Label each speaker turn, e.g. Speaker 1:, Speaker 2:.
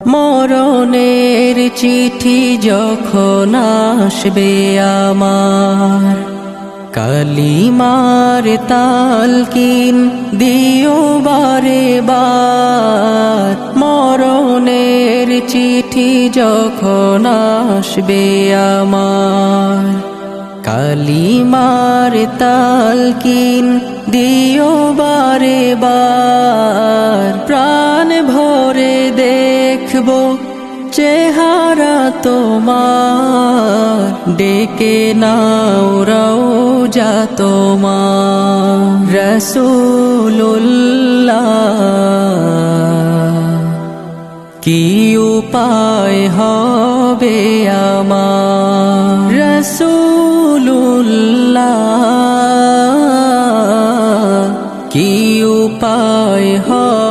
Speaker 1: মরণের চিঠি যখন আসবে আমার, কালিমার তালকিন দিও বারে বার। মরণের চিঠি যখন আসবে আমার, কালিমার তালকিন দিও বারে বার। প্রাণ ভরে দেখব চেহারা তোমার, ডেকে নাও রওজা তোমার। রাসূলুল্লাহ কি উপায় হবে আমার, রাসূলুল্লাহ কি উপায় হবে